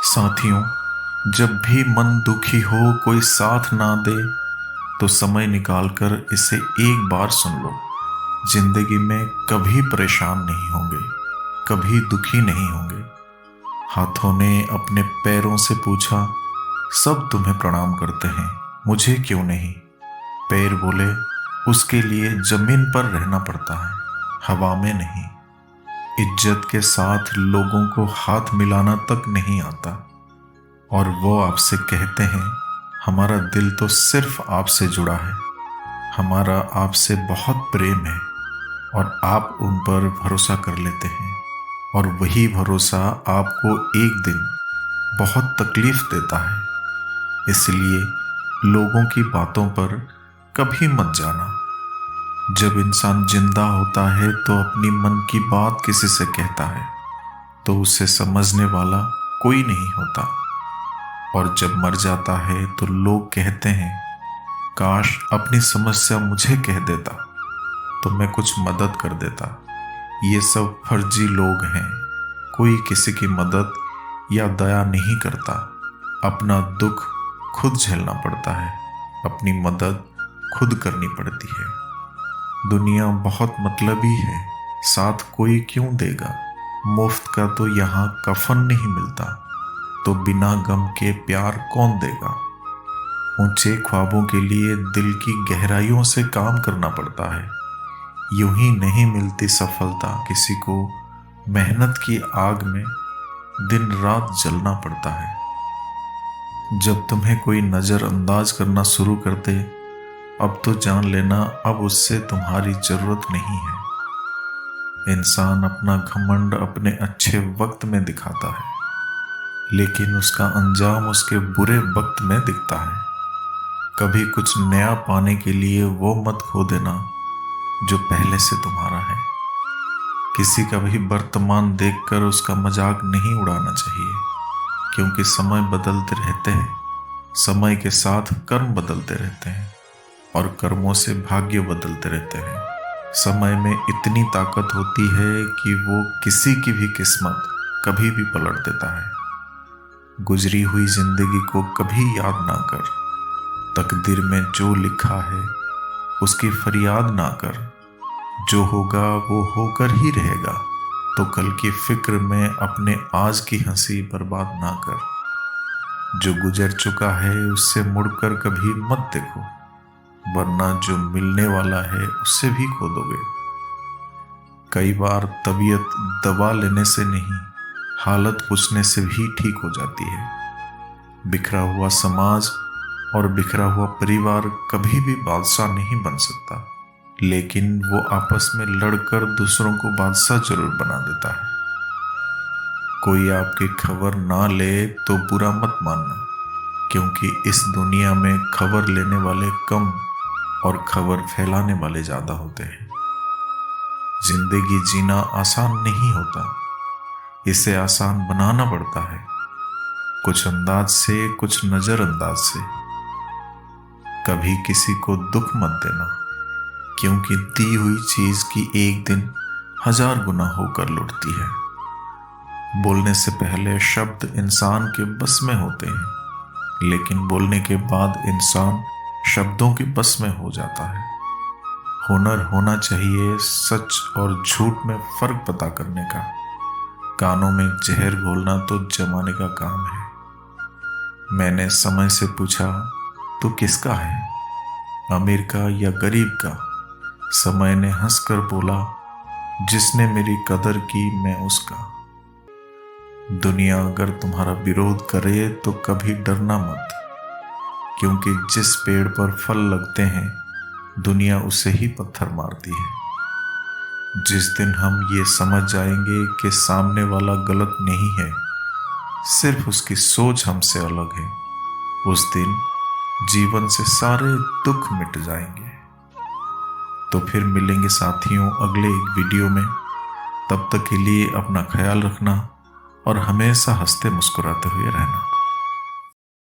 साथियों, जब भी मन दुखी हो, कोई साथ ना दे, तो समय निकालकर इसे एक बार सुन लो। जिंदगी में कभी परेशान नहीं होंगे, कभी दुखी नहीं होंगे। हाथों ने अपने पैरों से पूछा, सब तुम्हें प्रणाम करते हैं, मुझे क्यों नहीं? पैर बोले, उसके लिए जमीन पर रहना पड़ता है, हवा में नहीं। इज्जत के साथ लोगों को हाथ मिलाना तक नहीं आता, और वो आपसे कहते हैं, हमारा दिल तो सिर्फ आपसे जुड़ा है, हमारा आपसे बहुत प्रेम है। और आप उन पर भरोसा कर लेते हैं, और वही भरोसा आपको एक दिन बहुत तकलीफ देता है। इसलिए लोगों की बातों पर कभी मत जाना। जब इंसान जिंदा होता है तो अपनी मन की बात किसी से कहता है तो उसे समझने वाला कोई नहीं होता, और जब मर जाता है तो लोग कहते हैं, काश अपनी समस्या मुझे कह देता तो मैं कुछ मदद कर देता। ये सब फर्जी लोग हैं, कोई किसी की मदद या दया नहीं करता। अपना दुख खुद झेलना पड़ता है, अपनी मदद खुद करनी पड़ती है। दुनिया बहुत मतलबी है, साथ कोई क्यों देगा? मुफ्त का तो यहाँ कफन नहीं मिलता, तो बिना गम के प्यार कौन देगा? ऊंचे ख्वाबों के लिए दिल की गहराइयों से काम करना पड़ता है। यूं ही नहीं मिलती सफलता किसी को, मेहनत की आग में दिन रात जलना पड़ता है। जब तुम्हें कोई नज़रअंदाज करना शुरू कर दे, अब तो जान लेना अब उससे तुम्हारी जरूरत नहीं है। इंसान अपना घमंड अपने अच्छे वक्त में दिखाता है, लेकिन उसका अंजाम उसके बुरे वक्त में दिखता है। कभी कुछ नया पाने के लिए वो मत खो देना जो पहले से तुम्हारा है। किसी का भी वर्तमान देखकर उसका मजाक नहीं उड़ाना चाहिए, क्योंकि समय बदलते रहते हैं, समय के साथ कर्म बदलते रहते हैं, और कर्मों से भाग्य बदलते रहते हैं। समय में इतनी ताकत होती है कि वो किसी की भी किस्मत कभी भी पलट देता है। गुजरी हुई जिंदगी को कभी याद ना कर, तकदीर में जो लिखा है उसकी फरियाद ना कर। जो होगा वो होकर ही रहेगा, तो कल की फिक्र में अपने आज की हंसी बर्बाद ना कर। जो गुजर चुका है उससे मुड़कर कभी मत देखो, वरना जो मिलने वाला है उससे भी खो दोगे। कई बार तबीयत दवा लेने से नहीं, हालत पूछने से भी ठीक हो जाती है। बिखरा हुआ समाज और बिखरा हुआ परिवार कभी भी बादशाह नहीं बन सकता, लेकिन वो आपस में लड़कर दूसरों को बादशाह जरूर बना देता है। कोई आपकी खबर ना ले तो बुरा मत मानना, क्योंकि इस दुनिया में खबर लेने वाले कम और खबर फैलाने वाले ज़्यादा होते हैं। जिंदगी जीना आसान नहीं होता, इसे आसान बनाना पड़ता है, कुछ अंदाज से, कुछ नज़रअंदाज से। कभी किसी को दुख मत देना, क्योंकि दी हुई चीज की एक दिन 1000 गुना होकर लौटती है। बोलने से पहले शब्द इंसान के बस में होते हैं, लेकिन बोलने के बाद इंसान शब्दों के बस में हो जाता है। हुनर होना चाहिए सच और झूठ में फर्क पता करने का। कानों में जहर घोलना तो जमाने का काम है। मैंने समय से पूछा, तू किसका है, अमीर का या गरीब का? समय ने हंसकर बोला, जिसने मेरी कदर की मैं उसका। दुनिया अगर तुम्हारा विरोध करे तो कभी डरना मत, क्योंकि जिस पेड़ पर फल लगते हैं दुनिया उसे ही पत्थर मारती है। जिस दिन हम ये समझ जाएंगे कि सामने वाला गलत नहीं है, सिर्फ उसकी सोच हमसे अलग है, उस दिन जीवन से सारे दुख मिट जाएंगे। तो फिर मिलेंगे साथियों अगले एक वीडियो में। तब तक के लिए अपना ख्याल रखना और हमेशा हंसते मुस्कुराते हुए रहना।